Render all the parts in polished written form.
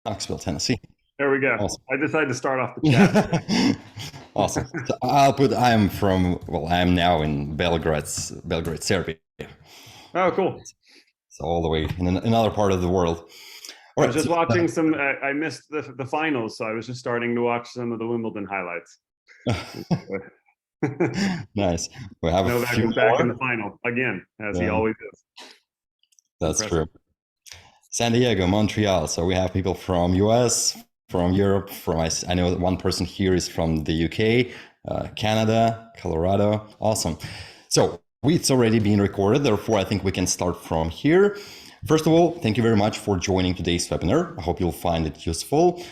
Knoxville, Tennessee. There we go. Awesome. I decided to start off the chat. Awesome. So I am now in Belgrade, Serbia. Oh, cool. So all the way in another part of the world. All I right. was just watching some, I missed the finals, so I was just starting to watch some of the Wimbledon highlights. Nice. We have a Novak few is back in the more. final again, as he Yeah, always is. that's Impressive. true. San Diego, Montreal. So we have people from US, from Europe, I know that one person here is from the UK, Canada, Colorado. Awesome. So it's already been recorded, therefore I think we can start from here. First of all, thank you very much for joining today's webinar. I hope you'll find it useful.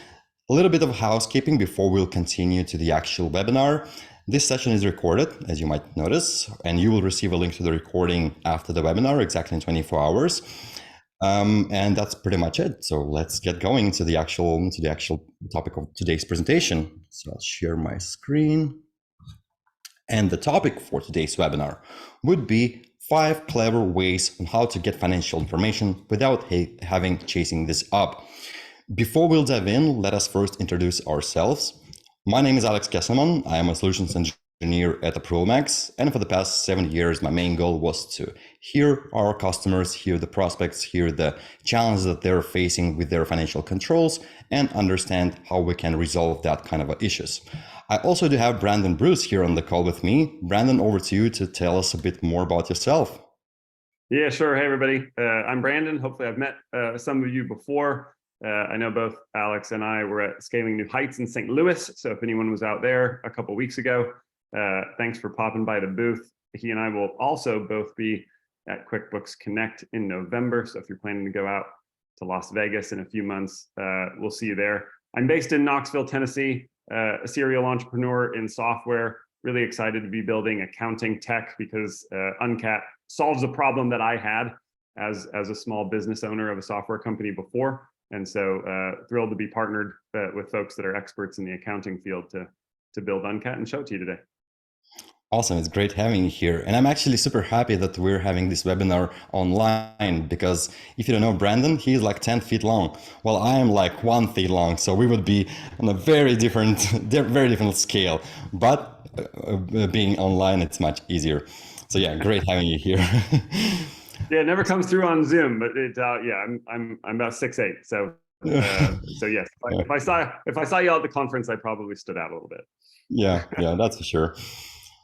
A little bit of housekeeping before we'll continue to the actual webinar. This session is recorded, as you might notice, and you will receive a link to the recording after the webinar, exactly in 24 hours. And that's pretty much it. So let's get going to the actual topic of today's presentation. So I'll share my screen. And the topic for today's webinar would be 5 clever ways on how to get financial information without chasing this up. Before we'll dive in, let us first introduce ourselves. My name is Alex Kesselman. I am a solutions engineer at ApprovalMax, and for the past 7 years, my main goal was to hear our customers, hear the prospects, hear the challenges that they're facing with their financial controls, and understand how we can resolve that kind of issues. I also do have Brandon Bruce here on the call with me. Brandon, over to you to tell us a bit more about yourself. Yeah, sure. Hey, everybody. I'm Brandon. Hopefully I've met some of you before. I know both Alex and I were at Scaling New Heights in St. Louis. So if anyone was out there a couple of weeks ago, thanks for popping by the booth. He and I will also both be at QuickBooks Connect in November. So if you're planning to go out to Las Vegas in a few months, we'll see you there. I'm based in Knoxville, Tennessee, a serial entrepreneur in software. Really excited to be building accounting tech because Uncat solves a problem that I had as a small business owner of a software company before. And so thrilled to be partnered with folks that are experts in the accounting field to build Uncad and show it to you today. Awesome. It's great having you here. And I'm actually super happy that we're having this webinar online because if you don't know Brandon, he's like 10 feet long. Well, I am like 1 feet long. So we would be on a very different scale. But being online, it's much easier. So yeah, great having you here. Yeah, it never comes through on Zoom, but yeah, I'm about 6'8". So yes, if I saw you at the conference, I probably stood out a little bit. Yeah, that's for sure.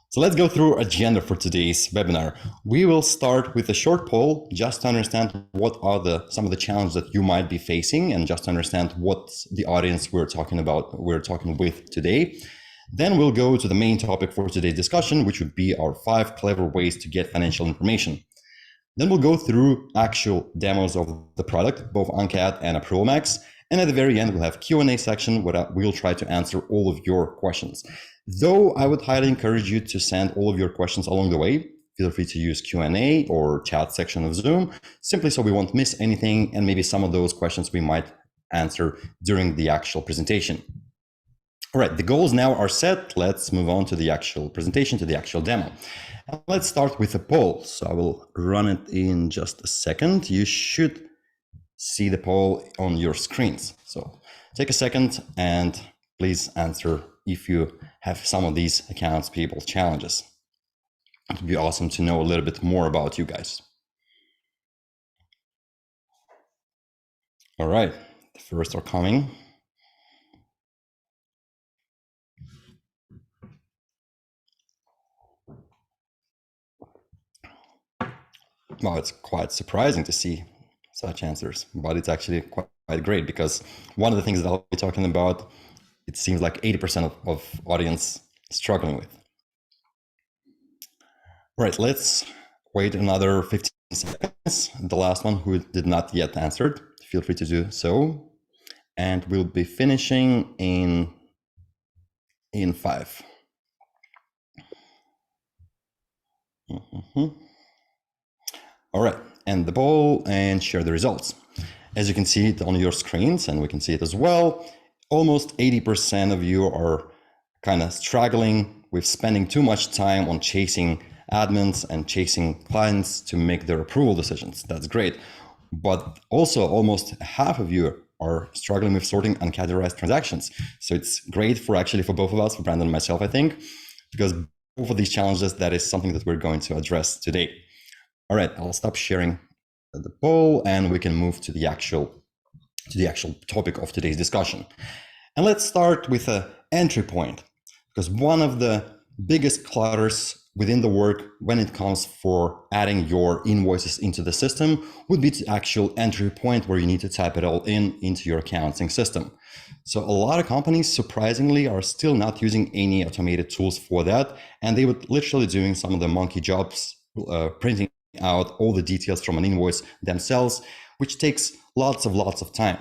So let's go through agenda for today's webinar. We will start with a short poll just to understand what are some of the challenges that you might be facing and just to understand what the audience we're talking with today. Then we'll go to the main topic for today's discussion, which would be our 5 clever ways to get financial information. Then we'll go through actual demos of the product, both Uncad and ApprovalMax. And at the very end, we'll have Q&A section where we'll try to answer all of your questions. Though I would highly encourage you to send all of your questions along the way. Feel free to use Q&A or chat section of Zoom, simply so we won't miss anything. And maybe some of those questions we might answer during the actual presentation. All right, the goals now are set. Let's move on to the actual presentation, to the actual demo. Let's start with a poll. So I will run it in just a second. You should see the poll on your screens. So take a second and please answer if you have some of these accounts payable challenges. It would be awesome to know a little bit more about you guys. All right, the first are coming. Well, it's quite surprising to see such answers, but it's actually quite great because one of the things that I'll be talking about, it seems like 80% of audience struggling with. All right, let's wait another 15 seconds. The last one who did not yet answered, feel free to do so. And we'll be finishing in 5. All right, end the poll and share the results. As you can see it on your screens, and we can see it as well, almost 80% of you are kind of struggling with spending too much time on chasing admins and chasing clients to make their approval decisions. That's great. But also almost half of you are struggling with sorting uncategorized transactions. So it's great for both of us, for Brandon and myself, I think, because both of these challenges, that is something that we're going to address today. All right, I'll stop sharing the poll and we can move to the actual topic of today's discussion. And let's start with an entry point, because one of the biggest clutters within the work when it comes for adding your invoices into the system would be the actual entry point where you need to type it all into your accounting system. So a lot of companies, surprisingly, are still not using any automated tools for that. And they would literally doing some of the monkey jobs, printing out all the details from an invoice themselves, which takes lots of time.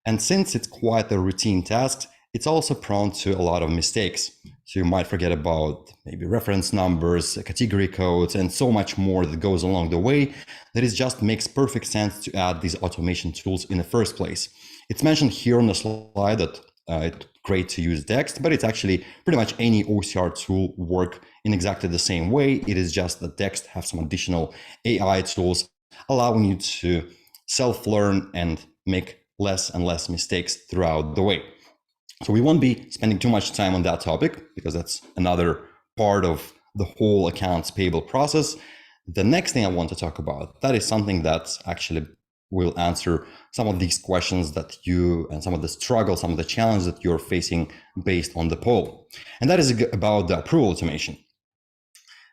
And since it's quite a routine task, it's also prone to a lot of mistakes. So you might forget about maybe reference numbers, category codes, and so much more that goes along the way, that it just makes perfect sense to add these automation tools in the first place. It's mentioned here on the slide that it's great to use text, but it's actually pretty much any OCR tool work in exactly the same way. It is just that text have some additional AI tools allowing you to self-learn and make less and less mistakes throughout the way. So we won't be spending too much time on that topic because that's another part of the whole accounts payable process. The next thing I want to talk about, that is something that actually will answer some of these questions that you and some of the struggles, some of the challenges that you're facing based on the poll. And that is about the approval automation.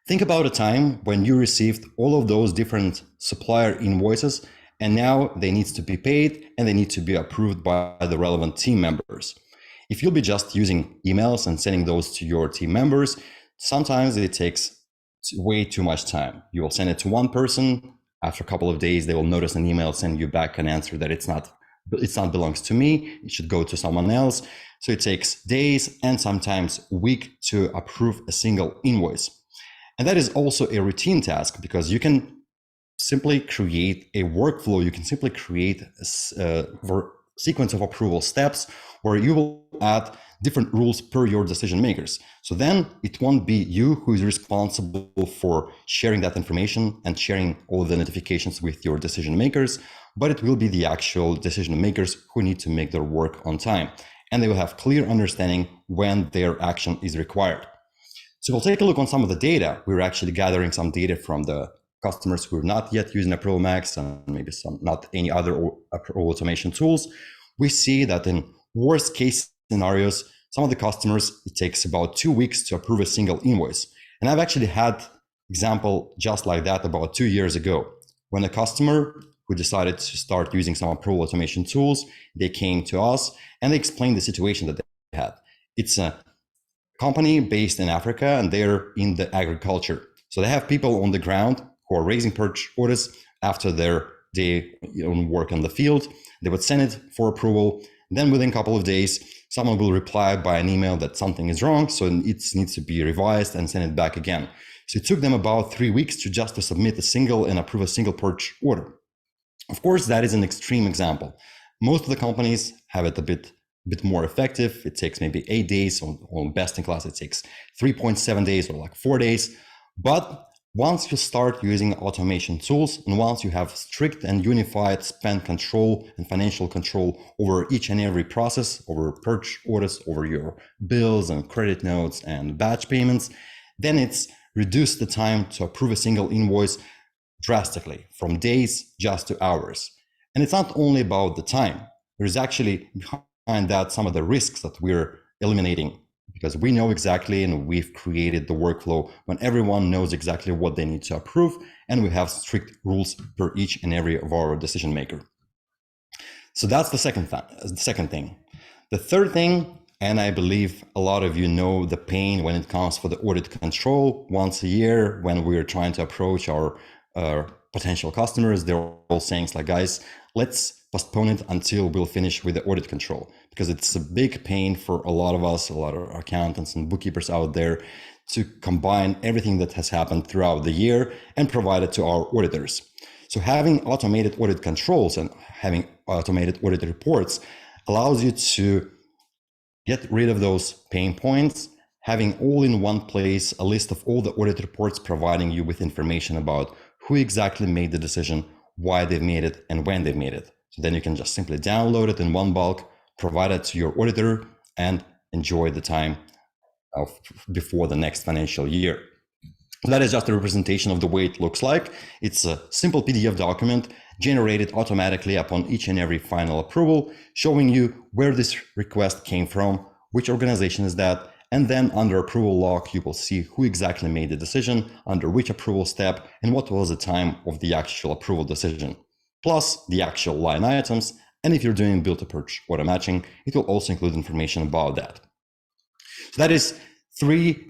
Think about a time when you received all of those different supplier invoices and now they need to be paid and they need to be approved by the relevant team members. If you'll be just using emails and sending those to your team members, sometimes it takes way too much time. You will send it to one person. After a couple of days, they will notice an email, send you back an answer that it's not belongs to me. It should go to someone else. So it takes days and sometimes a week to approve a single invoice. And that is also a routine task because you can simply create a workflow. You can simply create a sequence of approval steps where you will add different rules per your decision makers. So then it won't be you who is responsible for sharing that information and sharing all the notifications with your decision makers, but it will be the actual decision makers who need to make their work on time. And they will have clear understanding when their action is required. So we'll take a look on some of the data. We're actually gathering some data from the customers who are not yet using ApprovalMax and maybe some not any other approval automation tools. We see that in worst case scenarios, some of the customers, it takes about 2 weeks to approve a single invoice. And I've actually had example just like that about 2 years ago when a customer who decided to start using some approval automation tools, they came to us and they explained the situation that they had. It's a company based in Africa and they're in the agriculture. So they have people on the ground who are raising purchase orders after their day work on the field. They would send it for approval. Then within a couple of days, someone will reply by an email that something is wrong. So it needs to be revised and send it back again. So it took them about 3 weeks to submit a single and approve a single purchase order. Of course, that is an extreme example. Most of the companies have it a bit more effective. It takes maybe 8 days. On best in class, it takes 3.7 days or like 4 days. But once you start using automation tools and once you have strict and unified spend control and financial control over each and every process, over purchase orders, over your bills and credit notes and batch payments, then it's reduced the time to approve a single invoice drastically from days just to hours. And it's not only about the time. There's actually behind that some of the risks that we're eliminating because we know exactly and we've created the workflow when everyone knows exactly what they need to approve and we have strict rules per each and every of our decision maker. So that's the second thing. The third thing, and I believe a lot of you know the pain when it comes for the audit control once a year when we're trying to approach our potential customers, they're all saying like, guys, let's postpone it until we'll finish with the audit control because it's a big pain for a lot of us, a lot of accountants and bookkeepers out there to combine everything that has happened throughout the year and provide it to our auditors. So having automated audit controls and having automated audit reports allows you to get rid of those pain points, having all in one place a list of all the audit reports providing you with information about who exactly made the decision, why they've made it, and when they've made it. So then you can just simply download it in one bulk, provide it to your auditor, and enjoy the time of before the next financial year. That is just a representation of the way it looks like. It's a simple PDF document generated automatically upon each and every final approval, showing you where this request came from, which organization is that, and then under approval log, you will see who exactly made the decision, under which approval step, and what was the time of the actual approval decision, plus the actual line items. And if you're doing bill to purchase auto matching, it will also include information about that. So that is three,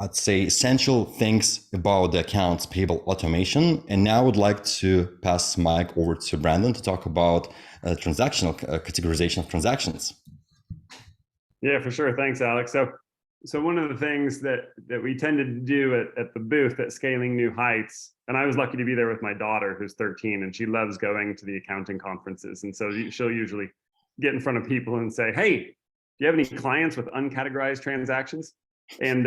I'd say, essential things about the accounts payable automation. And now I would like to pass mic over to Brandon to talk about transactional categorization of transactions. Yeah, for sure. Thanks, Alex. So one of the things that we tended to do at the booth at Scaling New Heights, and I was lucky to be there with my daughter who's 13, and she loves going to the accounting conferences. And so she'll usually get in front of people and say, hey, do you have any clients with uncategorized transactions? And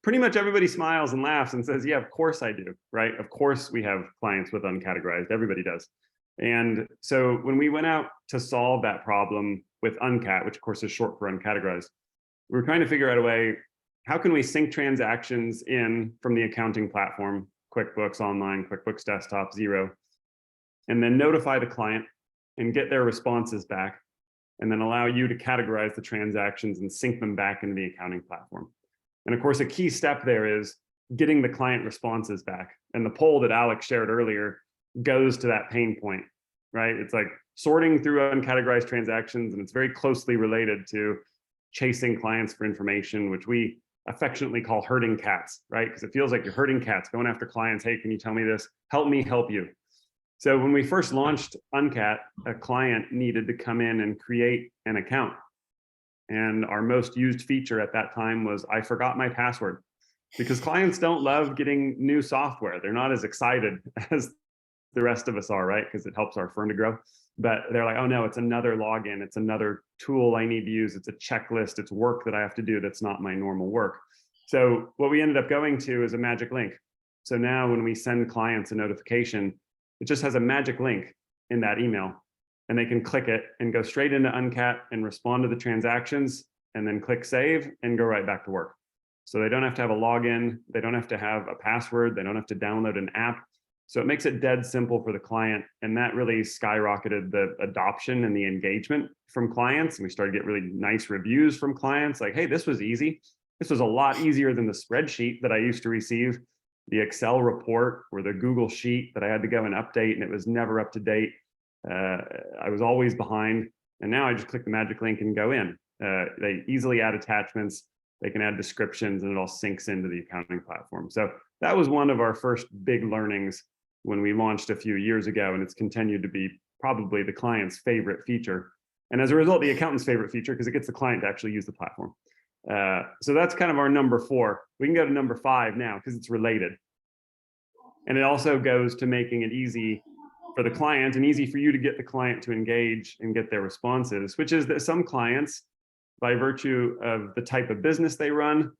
pretty much everybody smiles and laughs and says, yeah, of course I do, right? Of course we have clients with uncategorized, everybody does. And so when we went out to solve that problem with Uncat, which of course is short for uncategorized, we were trying to figure out a way, how can we sync transactions in from the accounting platform, QuickBooks Online, QuickBooks Desktop, Xero, and then notify the client and get their responses back, and then allow you to categorize the transactions and sync them back into the accounting platform. And of course, a key step there is getting the client responses back. And the poll that Alex shared earlier goes to that pain point, right? It's like sorting through uncategorized transactions, and it's very closely related to chasing clients for information, which we affectionately call herding cats, right? Because it feels like you're herding cats, going after clients. Hey, can you tell me this? Help me help you. So when we first launched Uncat, a client needed to come in and create an account. And our most used feature at that time was, I forgot my password, because clients don't love getting new software. They're not as excited as the rest of us are, right? Because it helps our firm to grow. But they're like, oh no, it's another login. It's another tool I need to use. It's a checklist. It's work that I have to do that's not my normal work. So what we ended up going to is a magic link. So now when we send clients a notification, it just has a magic link in that email, and they can click it and go straight into Uncat and respond to the transactions, and then click save and go right back to work. So they don't have to have a login. They don't have to have a password. They don't have to download an app. So it makes it dead simple for the client. And that really skyrocketed the adoption and the engagement from clients. And we started to get really nice reviews from clients like, hey, this was easy. This was a lot easier than the spreadsheet that I used to receive, the Excel report or the Google sheet that I had to go and update, and it was never up to date. I was always behind. And now I just click the magic link and go in. They easily add attachments. They can add descriptions, and it all syncs into the accounting platform. So that was one of our first big learnings when we launched a few years ago, and it's continued to be probably the client's favorite feature. And as a result, the accountant's favorite feature, because it gets the client to actually use the platform. So that's kind of our number 4. We can go to number 5 now because it's related. And it also goes to making it easy for the client and easy for you to get the client to engage and get their responses, which is that some clients, by virtue of the type of business they run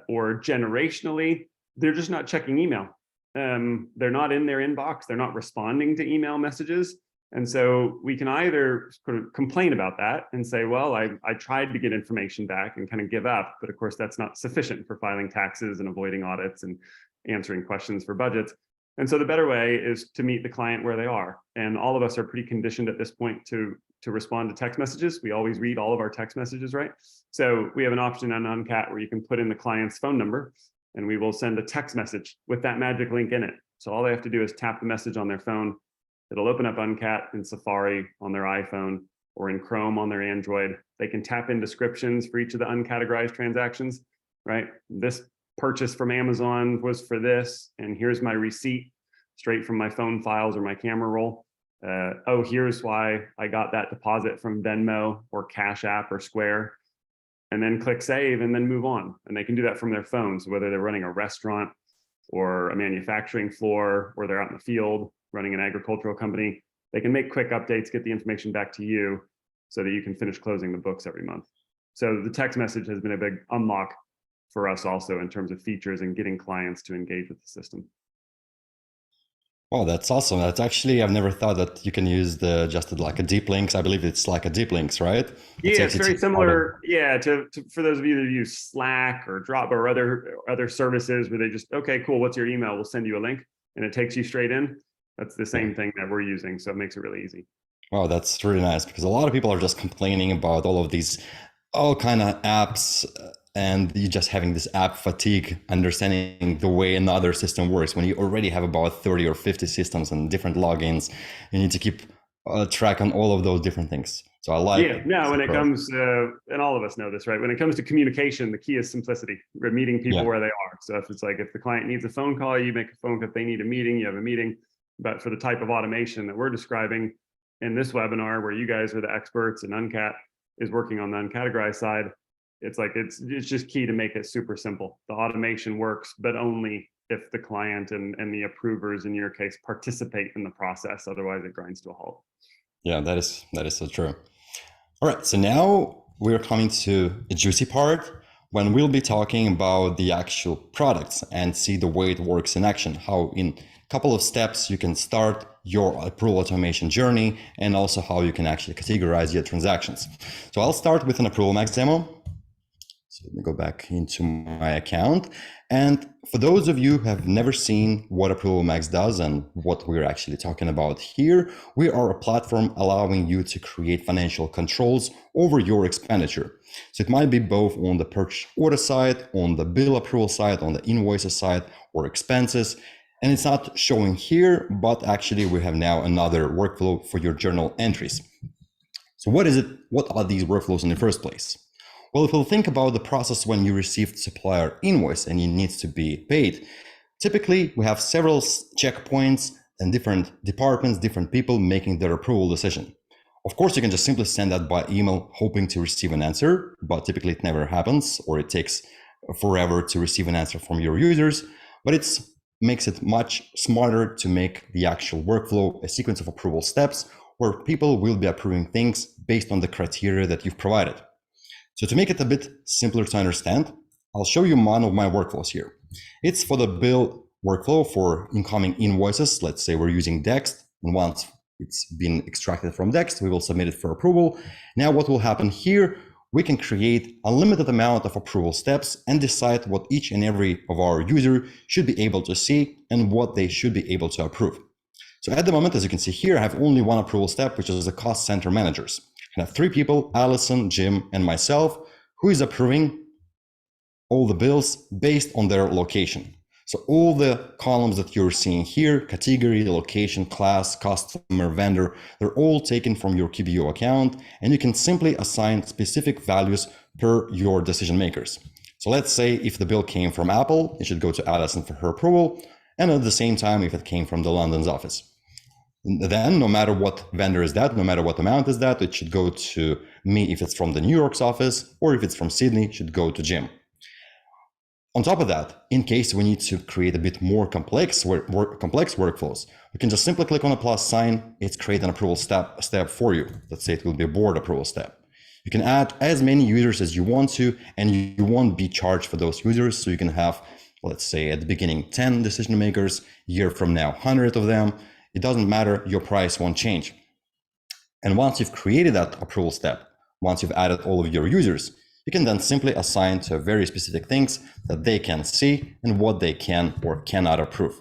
or generationally, they're just not checking email. They're not in their inbox. They're not responding to email messages. And so we can either sort of complain about that and say, well, I tried to get information back and kind of give up. But of course, that's not sufficient for filing taxes and avoiding audits and answering questions for budgets. And so the better way is to meet the client where they are. And all of us are pretty conditioned at this point to respond to text messages. We always read all of our text messages, right? So we have an option on Uncat where you can put in the client's phone number, and we will send a text message with that magic link in it. So all they have to do is tap the message on their phone. It'll open up Uncat in Safari on their iPhone or in Chrome on their Android. They can tap in descriptions for each of the uncategorized transactions, right? This purchase from Amazon was for this, and here's my receipt straight from my phone files or my camera roll. Oh, here's why I got that deposit from Venmo or Cash App or Square. And then click save and then move on. And they can do that from their phones, whether they're running a restaurant or a manufacturing floor, or they're out in the field running an agricultural company. They can make quick updates, get the information back to you so that you can finish closing the books every month. So the text message has been a big unlock for us also in terms of features and getting clients to engage with the system. Wow, that's awesome. That's actually, I've never thought that you can use the just like a deep links. I believe it's like a deep links, right? It Yeah, takes it's you to very part of, similar. Yeah, to for those of you that use Slack or Drop or other services where they just, okay, cool, what's your email? We'll send you a link and it takes you straight in. That's the yeah. same thing that we're using, so it makes it really easy. Wow, that's really nice because a lot of people are just complaining about all of these all kind of apps and you just having this app fatigue, understanding the way another system works. When you already have about 30 or 50 systems and different logins, you need to keep track on all of those different things. So I like Yeah, no, this when it approach. comes, and all of us know this, right? When it comes to communication, the key is simplicity. We're meeting people Yeah, where they are. So if it's like, if the client needs a phone call, you make a phone call. If they need a meeting, you have a meeting. But for the type of automation that we're describing in this webinar, where you guys are the experts and Uncat is working on the uncategorized side, it's like, it's just key to make it super simple. The automation works, but only if the client and the approvers, in your case, participate in the process. Otherwise, it grinds to a halt. yeah, that is so true. All right, so now we're coming to a juicy part when we'll be talking about the actual products and see the way it works in action, how in a couple of steps you can start your approval automation journey and also how you can actually categorize your transactions. So I'll start with an ApprovalMax demo. So let me go back into my account. And for those of you who have never seen what ApprovalMax does and what we're actually talking about here, we are a platform allowing you to create financial controls over your expenditure. So it might be both on the purchase order side, on the bill approval side, on the invoices side, or expenses. And it's not showing here, but actually we have now another workflow for your journal entries. So what is it? What are these workflows in the first place? Well, if we'll think about the process when you received supplier invoice and it needs to be paid, typically we have several checkpoints and different departments, different people making their approval decision. Of course, you can just simply send that by email hoping to receive an answer, but typically it never happens or it takes forever to receive an answer from your users. But it makes it much smarter to make the actual workflow a sequence of approval steps where people will be approving things based on the criteria that you've provided. So to make it a bit simpler to understand, I'll show you one of my workflows here. It's for the bill workflow for incoming invoices. Let's say we're using Dext, and once it's been extracted from Dext, we will submit it for approval. Now what will happen here, we can create a limited amount of approval steps and decide what each and every of our user should be able to see and what they should be able to approve. So at the moment, as you can see here, I have only one approval step, which is the cost center managers. I have three people, Allison, Jim, and myself, who is approving all the bills based on their location. So all the columns that you're seeing here, category, location, class, customer, vendor, they're all taken from your QBO account, and you can simply assign specific values per your decision makers. So let's say if the bill came from Apple, it should go to Allison for her approval, and at the same time, if it came from the London's office. Then no matter what vendor is that, no matter what amount is that, it should go to me if it's from the New York's office, or if it's from Sydney, it should go to Jim. On top of that, in case we need to create a bit more complex workflows, we can just simply click on a plus sign. It's create an approval step for you. Let's say it will be a board approval step. You can add as many users as you want to, and you won't be charged for those users. So you can have, let's say at the beginning, 10 decision makers, a year from now, 100 of them. It doesn't matter, your price won't change. And once you've created that approval step, once you've added all of your users, you can then simply assign to very specific things that they can see and what they can or cannot approve.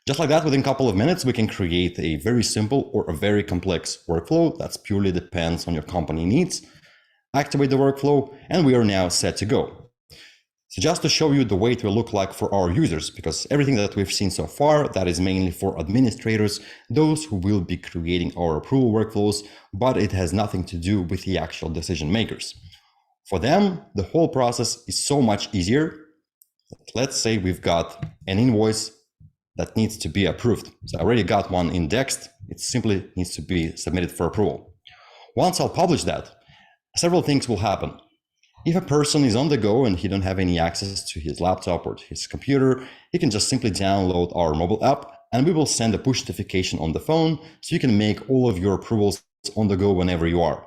Just like that, within a couple of minutes, we can create a very simple or a very complex workflow that purely depends on your company needs. Activate the workflow, and we are now set to go. So just to show you the way it will look like for our users, because everything that we've seen so far, that is mainly for administrators, those who will be creating our approval workflows, but it has nothing to do with the actual decision makers. For them, the whole process is so much easier. Let's say we've got an invoice that needs to be approved. So I already got one indexed. It simply needs to be submitted for approval. Once I'll publish that, several things will happen. If a person is on the go and he don't have any access to his laptop or to his computer, he can just simply download our mobile app and we will send a push notification on the phone so you can make all of your approvals on the go whenever you are.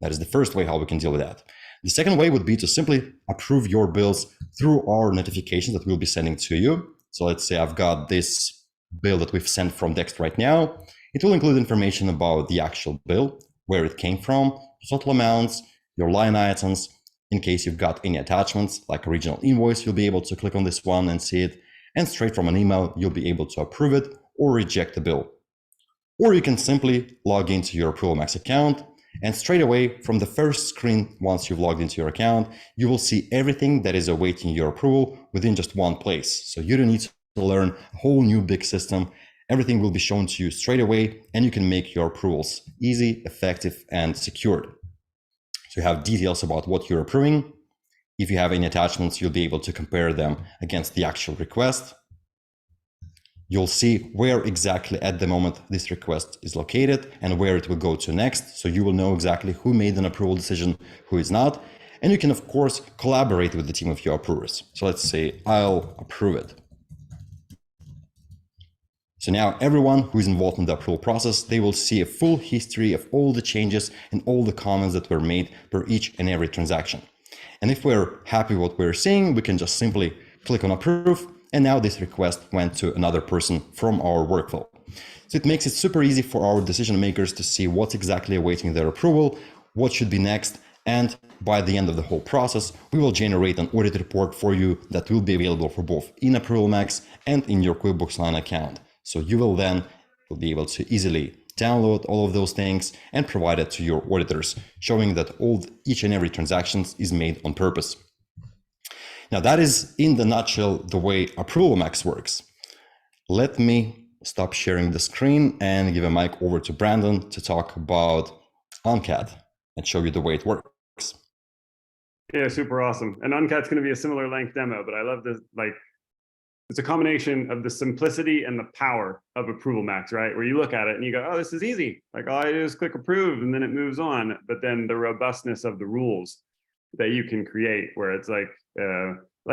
That is the first way how we can deal with that. The second way would be to simply approve your bills through our notifications that we'll be sending to you. So let's say I've got this bill that we've sent from Dext right now. It will include information about the actual bill, where it came from, total amounts, your line items. In case you've got any attachments, like original invoice, you'll be able to click on this one and see it. And straight from an email, you'll be able to approve it or reject the bill. Or you can simply log into your ApprovalMax account, and straight away from the first screen, once you've logged into your account, you will see everything that is awaiting your approval within just one place. So you don't need to learn a whole new big system. Everything will be shown to you straight away, and you can make your approvals easy, effective, and secured. So you have details about what you're approving. If you have any attachments, you'll be able to compare them against the actual request. You'll see where exactly at the moment this request is located and where it will go to next. So you will know exactly who made an approval decision, who is not. And you can, of course, collaborate with the team of your approvers. So let's say I'll approve it. So now everyone who is involved in the approval process, they will see a full history of all the changes and all the comments that were made per each and every transaction. And if we're happy with what we're seeing, we can just simply click on approve. And now this request went to another person from our workflow. So it makes it super easy for our decision makers to see what's exactly awaiting their approval, what should be next. And by the end of the whole process, we will generate an audit report for you that will be available for both in ApprovalMax and in your QuickBooks Line account. So you will then be able to easily download all of those things and provide it to your auditors, showing that each and every transaction is made on purpose. Now that is in the nutshell the way ApprovalMax works. Let me stop sharing the screen and give a mic over to Brandon to talk about Uncad and show you the way it works. Yeah, super awesome. And Uncat's going to be a similar length demo, but I love this, like, it's a combination of the simplicity and the power of ApprovalMax, right? Where you look at it and you go, oh, this is easy. Like, all I do is click approve and then it moves on. But then the robustness of the rules that you can create, where it's like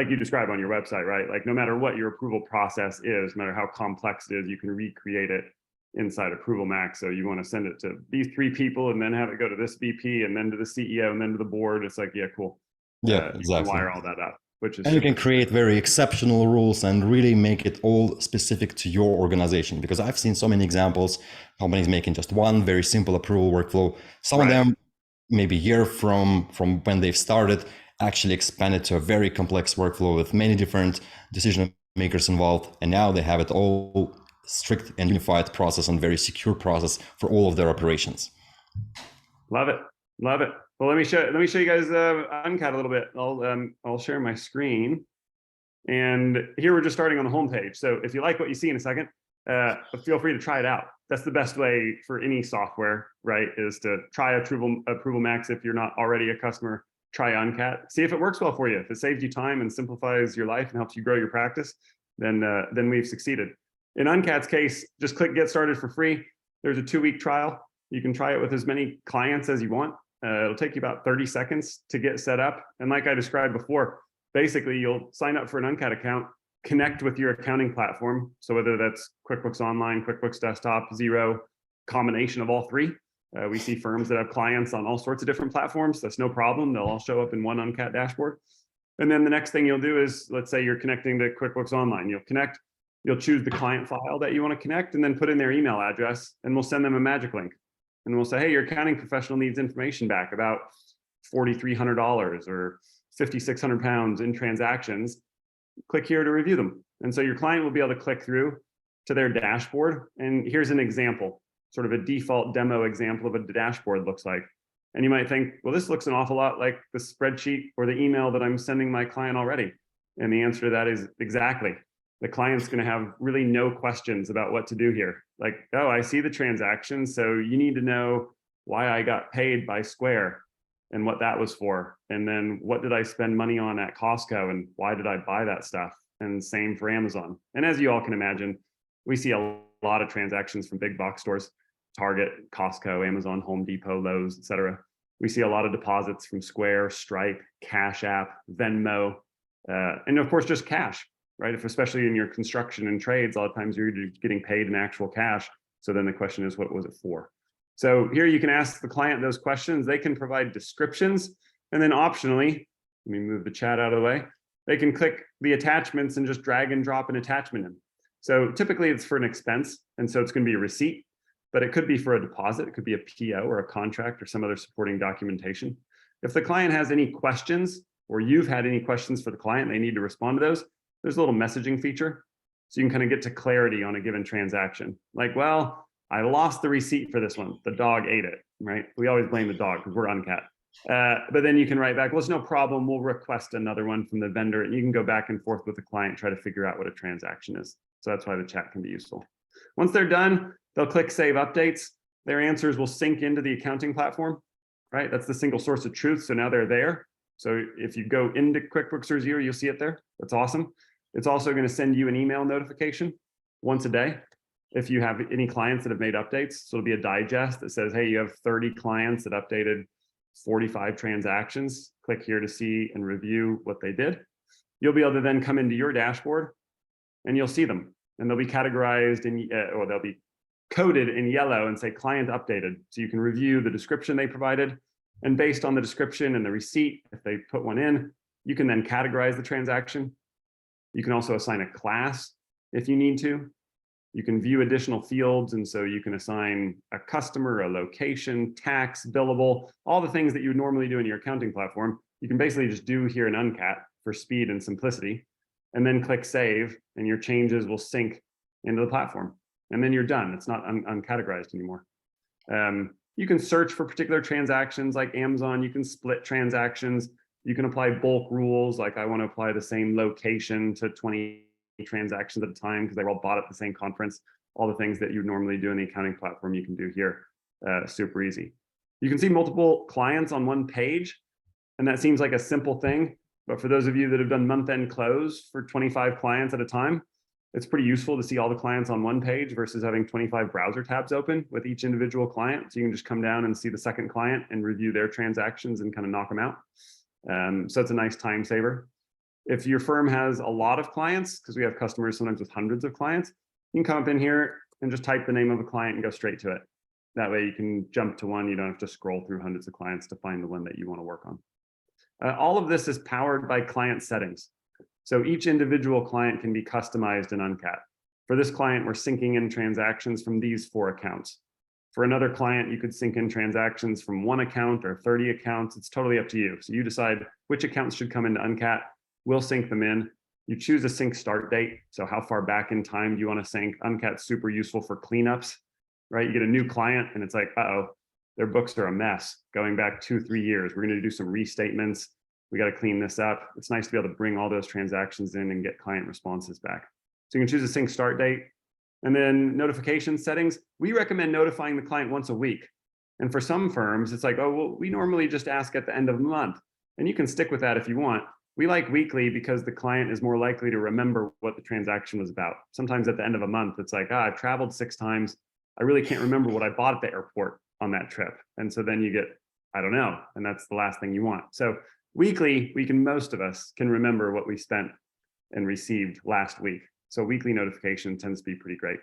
you describe on your website, right? Like, no matter what your approval process is, no matter how complex it is, you can recreate it inside ApprovalMax. So you want to send it to these 3 people and then have it go to this VP and then to the CEO and then to the board. It's like, yeah, cool. Yeah, exactly. You can wire all that up. And you can create very exceptional rules and really make it all specific to your organization. Because I've seen so many examples, companies making just one very simple approval workflow. Some of them, maybe a year from when they've started, actually expanded to a very complex workflow with many different decision makers involved. And now they have it all strict and unified process and very secure process for all of their operations. Love it. Love it. Well, let me show you guys Uncad a little bit. I'll share my screen, and here we're just starting on the home page. So if you like what you see in a second, feel free to try it out. That's the best way for any software, right? Is to try ApprovalMax if you're not already a customer. Try Uncat. See if it works well for you. If it saves you time and simplifies your life and helps you grow your practice, then we've succeeded. In Uncat's case, just click Get Started for free. There's a 2-week trial. You can try it with as many clients as you want. It'll take you about 30 seconds to get set up. And like I described before, basically you'll sign up for an Uncad account, connect with your accounting platform. So whether that's QuickBooks Online, QuickBooks Desktop, Xero, combination of all 3. We see firms that have clients on all sorts of different platforms. That's no problem. They'll all show up in one Uncad dashboard. And then the next thing you'll do is, let's say you're connecting to QuickBooks Online. You'll choose the client file that you want to connect and then put in their email address, and we'll send them a magic link. And we'll say, hey, your accounting professional needs information back about $4,300 or 5,600 pounds in transactions. Click here to review them. And so your client will be able to click through to their dashboard. And here's an example, sort of a default demo example of what the dashboard looks like. And you might think, well, this looks an awful lot like the spreadsheet or the email that I'm sending my client already. And the answer to that is exactly. The client's going to have really no questions about what to do here. Like, oh, I see the transaction, so you need to know why I got paid by Square and what that was for. And then what did I spend money on at Costco and why did I buy that stuff? And same for Amazon. And as you all can imagine, we see a lot of transactions from big box stores, Target, Costco, Amazon, Home Depot, Lowe's, etc. We see a lot of deposits from Square, Stripe, Cash App, Venmo, and of course, just cash. Right? If especially in your construction and trades, a lot of times you're getting paid in actual cash. So then the question is, what was it for? So here you can ask the client those questions. They can provide descriptions, and then optionally, let me move the chat out of the way. They can click the attachments and just drag and drop an attachment in. So typically it's for an expense, and so it's going to be a receipt, but it could be for a deposit. It could be a PO or a contract or some other supporting documentation. If the client has any questions, or you've had any questions for the client, they need to respond to those, there's a little messaging feature. So you can kind of get to clarity on a given transaction. Like, well, I lost the receipt for this one. The dog ate it, right? We always blame the dog because we're Uncat. But then you can write back, well, it's no problem. We'll request another one from the vendor, and you can go back and forth with the client, try to figure out what a transaction is. So that's why the chat can be useful. Once they're done, they'll click Save Updates. Their answers will sync into the accounting platform, right? That's the single source of truth. So now they're there. So if you go into QuickBooks or Xero, you'll see it there. That's awesome. It's also going to send you an email notification once a day if you have any clients that have made updates. So it'll be a digest that says, hey, you have 30 clients that updated 45 transactions. Click here to see and review what they did. You'll be able to then come into your dashboard and you'll see them. And they'll be categorized in, or they'll be coded in yellow and say client updated. So you can review the description they provided. And based on the description and the receipt, if they put one in, you can then categorize the transaction. You can also assign a class if you need to. You can view additional fields. And so you can assign a customer, a location, tax, billable, all the things that you would normally do in your accounting platform. You can basically just do here in Uncat for speed and simplicity, and then click save, and your changes will sync into the platform. And then you're done. It's not uncategorized anymore. You can search for particular transactions like Amazon. You can split transactions. You can apply bulk rules, like I want to apply the same location to 20 transactions at a time because they were all bought at the same conference. All the things that you normally do in the accounting platform, you can do here. Super easy. You can see multiple clients on one page, and that seems like a simple thing. But for those of you that have done month-end close for 25 clients at a time, it's pretty useful to see all the clients on one page versus having 25 browser tabs open with each individual client. So you can just come down and see the second client and review their transactions and kind of knock them out. So it's a nice time saver. If your firm has a lot of clients, because we have customers sometimes with hundreds of clients, you can come up in here and just type the name of a client and go straight to it. That way you can jump to one. You don't have to scroll through hundreds of clients to find the one that you want to work on. All of this is powered by client settings. So each individual client can be customized in Uncat. For this client, we're syncing in transactions from these 4 accounts. For another client, you could sync in transactions from 1 account or 30 accounts. It's totally up to you. So you decide which accounts should come into Uncat. We'll sync them in. You choose a sync start date. So how far back in time do you want to sync? Uncat's super useful for cleanups, right? You get a new client and it's like, uh-oh, their books are a mess going back 2-3 years. We're going to do some restatements. We got to clean this up. It's nice to be able to bring all those transactions in and get client responses back. So you can choose a sync start date. And then notification settings, we recommend notifying the client once a week. And for some firms, it's like, oh, well, we normally just ask at the end of the month. And you can stick with that if you want. We like weekly because the client is more likely to remember what the transaction was about. Sometimes at the end of a month, it's like, I've traveled 6 times. I really can't remember what I bought at the airport on that trip. And so then you get, I don't know. And that's the last thing you want. So weekly, most of us can remember what we spent and received last week. So weekly notification tends to be pretty great.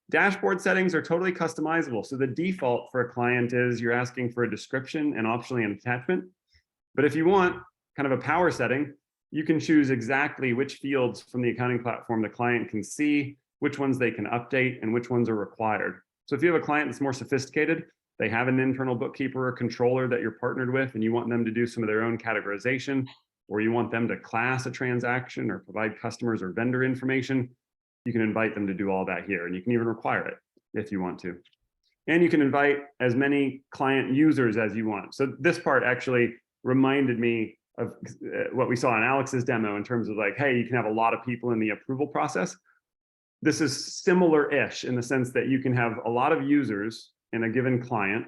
Dashboard settings are totally customizable. So the default for a client is you're asking for a description and optionally an attachment. But if you want kind of a power setting, you can choose exactly which fields from the accounting platform the client can see, which ones they can update, and which ones are required. So if you have a client that's more sophisticated, they have an internal bookkeeper or controller that you're partnered with, and you want them to do some of their own categorization, or you want them to class a transaction or provide customers or vendor information, you can invite them to do all that here. And you can even require it if you want to. And you can invite as many client users as you want. So this part actually reminded me of what we saw in Alex's demo in terms of like, hey, you can have a lot of people in the approval process. This is similar-ish in the sense that you can have a lot of users in a given client,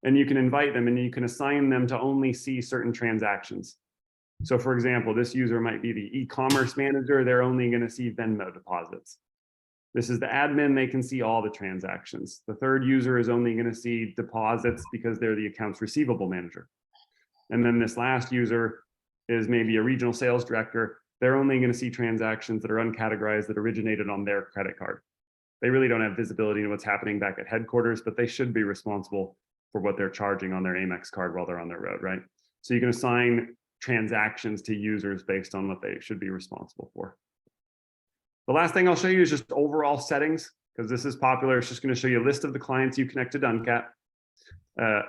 and you can invite them and you can assign them to only see certain transactions. So for example, this user might be the e-commerce manager. They're only going to see Venmo deposits. This is the admin. They can see all the transactions. The third user is only going to see deposits because they're the accounts receivable manager. And then this last user is maybe a regional sales director. They're only going to see transactions that are uncategorized that originated on their credit card. They really don't have visibility into what's happening back at headquarters, but they should be responsible for what they're charging on their Amex card while they're on their road, right? So you can assign transactions to users based on what they should be responsible for. The last thing I'll show you is just overall settings, because this is popular. It's just going to show you a list of the clients you connected to Uncat.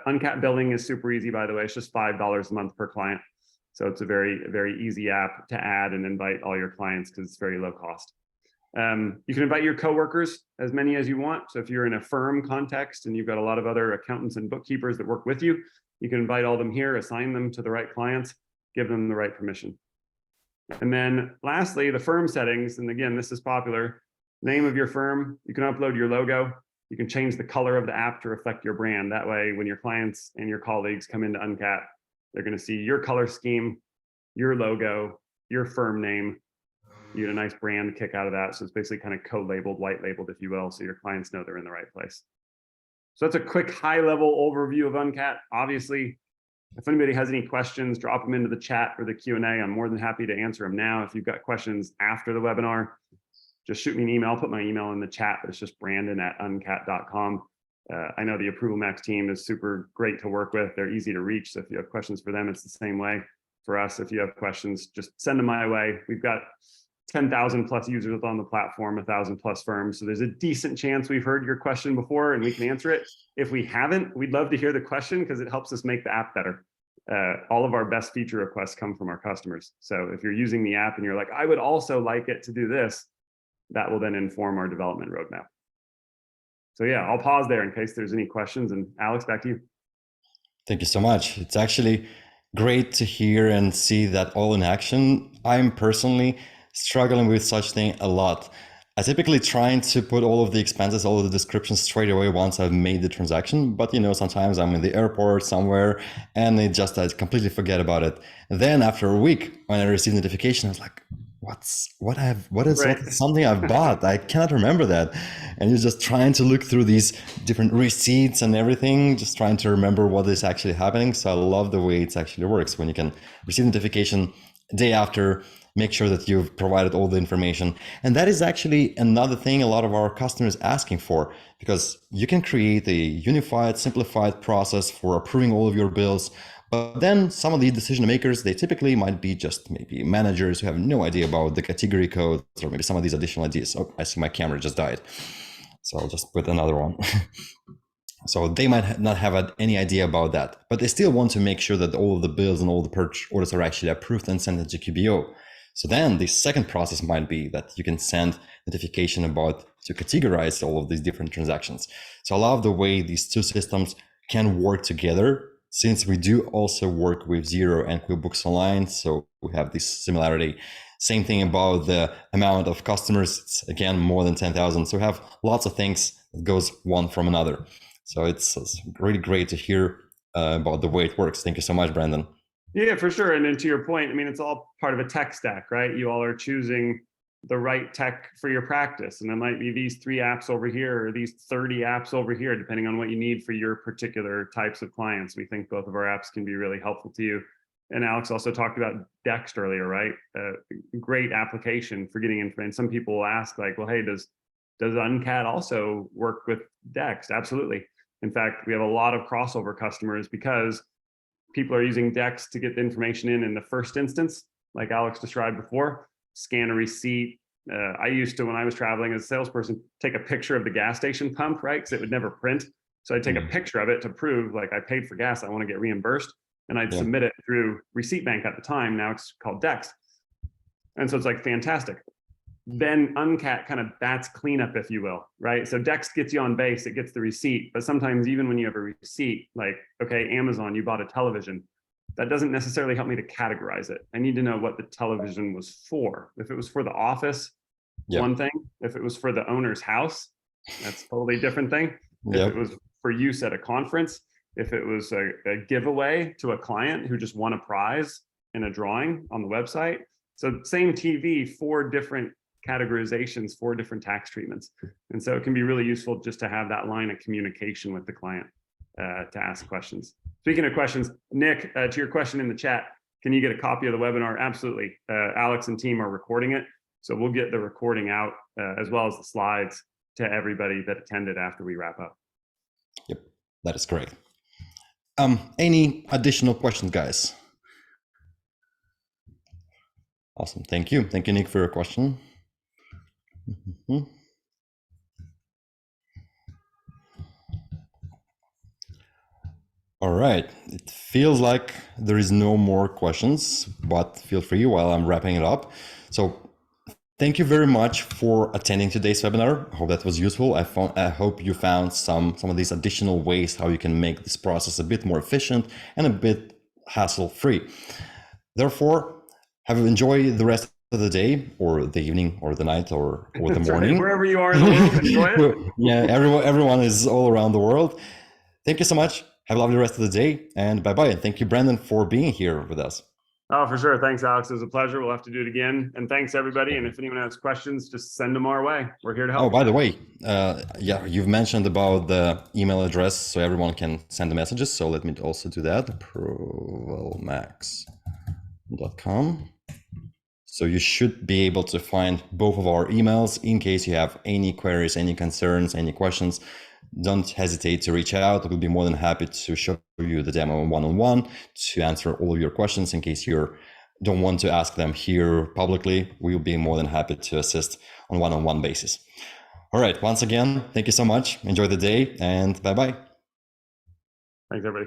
Uncat billing is super easy, by the way. It's just $5 a month per client. So it's a very, very easy app to add and invite all your clients because it's very low cost. You can invite your coworkers, as many as you want. So if you're in a firm context and you've got a lot of other accountants and bookkeepers that work with you, you can invite all of them here, assign them to the right clients, give them the right permission. And then lastly, the firm settings. And again, this is popular. Name of your firm. You can upload your logo. You can change the color of the app to reflect your brand. That way, when your clients and your colleagues come into Uncat, they're going to see your color scheme, your logo, your firm name. You get a nice brand kick out of that. So it's basically kind of co-labeled, white labeled, if you will, so your clients know they're in the right place. So that's a quick high-level overview of Uncat. Obviously, if anybody has any questions, drop them into the chat or the Q&A. I'm more than happy to answer them now. If you've got questions after the webinar, just shoot me an email. I'll put my email in the chat, but it's just brandon@uncat.com. I know the ApprovalMax team is super great to work with. They're easy to reach. So if you have questions for them, it's the same way. For us, if you have questions, just send them my way. We've got 10,000 plus users on the platform, 1,000 plus firms. So there's a decent chance we've heard your question before and we can answer it. If we haven't, we'd love to hear the question because it helps us make the app better. All of our best feature requests come from our customers. So if you're using the app and you're like, I would also like it to do this, that will then inform our development roadmap. So yeah, I'll pause there in case there's any questions. And Alex, back to you. Thank you so much. It's actually great to hear and see that all in action. I'm personally struggling with such thing a lot. I typically trying to put all of the expenses, all of the descriptions straight away once I've made the transaction. But you know, sometimes I'm in the airport somewhere and I completely forget about it. And then after a week, when I receive notification, I was like, what is something I've bought? I cannot remember that. And you're just trying to look through these different receipts and everything, just trying to remember what is actually happening. So I love the way it actually works when you can receive notification day after, make sure that you've provided all the information. And that is actually another thing a lot of our customers asking for, because you can create a unified, simplified process for approving all of your bills. But then some of the decision makers, they typically might be just maybe managers who have no idea about the category codes or maybe some of these additional ideas. Oh, I see my camera just died. So I'll just put another one. So they might not have any idea about that, but they still want to make sure that all of the bills and all the purchase orders are actually approved and sent to QBO. So then the second process might be that you can send notification about to categorize all of these different transactions. So I love the way these two systems can work together, since we do also work with Xero and QuickBooks Online. So we have this similarity. Same thing about the amount of customers. It's again more than 10,000. So we have lots of things that goes one from another. So it's really great to hear about the way it works. Thank you so much, Brandon. Yeah, for sure. And then to your point, I mean, it's all part of a tech stack, right? You all are choosing the right tech for your practice. And it might be these 3 apps over here or these 30 apps over here, depending on what you need for your particular types of clients. We think both of our apps can be really helpful to you. And Alex also talked about Dext earlier, right? Great application for getting information. Some people will ask like, well, hey, does Uncad also work with Dext? Absolutely. In fact, we have a lot of crossover customers because people are using Dext to get the information in the first instance, like Alex described before, scan a receipt. I used to, when I was traveling as a salesperson, take a picture of the gas station pump, right? Because it would never print. So I'd take a picture of it to prove like I paid for gas, I want to get reimbursed. And I'd submit it through Receipt Bank at the time. Now it's called Dext. And so it's like fantastic. Then Uncat kind of that's cleanup, if you will, right? So Dext gets you on base, it gets the receipt, but sometimes even when you have a receipt, like, okay, Amazon, you bought a television, that doesn't necessarily help me to categorize it. I need to know what the television was for. If it was for the office, one thing. If it was for the owner's house, that's a totally different thing. If it was for use at a conference, if it was a giveaway to a client who just won a prize in a drawing on the website. So same TV, 4 different categorizations, 4 different tax treatments. And so it can be really useful just to have that line of communication with the client to ask questions. Speaking of questions, Nick, to your question in the chat, can you get a copy of the webinar? Absolutely. Alex and team are recording it. So we'll get the recording out as well as the slides to everybody that attended after we wrap up. Yep, that is great. Any additional questions, guys? Awesome. Thank you. Thank you, Nick, for your question. Mhm. All right. It feels like there is no more questions, but feel free while I'm wrapping it up. So thank you very much for attending today's webinar. I hope that was useful. I hope you found some of these additional ways how you can make this process a bit more efficient and a bit hassle-free. Therefore, have enjoy the rest of the day or the evening or the night or the That's morning. right. Wherever you are in the world, enjoy it. Yeah, everyone is all around the world. Thank you so much. Have a lovely rest of the day and bye-bye. And thank you, Brandon, for being here with us. Oh, for sure. Thanks, Alex. It was a pleasure. We'll have to do it again. And thanks, everybody. And if anyone has questions, just send them our way. We're here to help. Oh, by the way, yeah, you've mentioned about the email address so everyone can send the messages. So let me also do that. ApprovalMax.com. So you should be able to find both of our emails in case you have any queries, any concerns, any questions. Don't hesitate to reach out. We'll be more than happy to show you the demo one-on-one to answer all of your questions in case you don't want to ask them here publicly. We'll be more than happy to assist on one-on-one basis. All right. Once again, thank you so much. Enjoy the day and bye-bye. Thanks, everybody.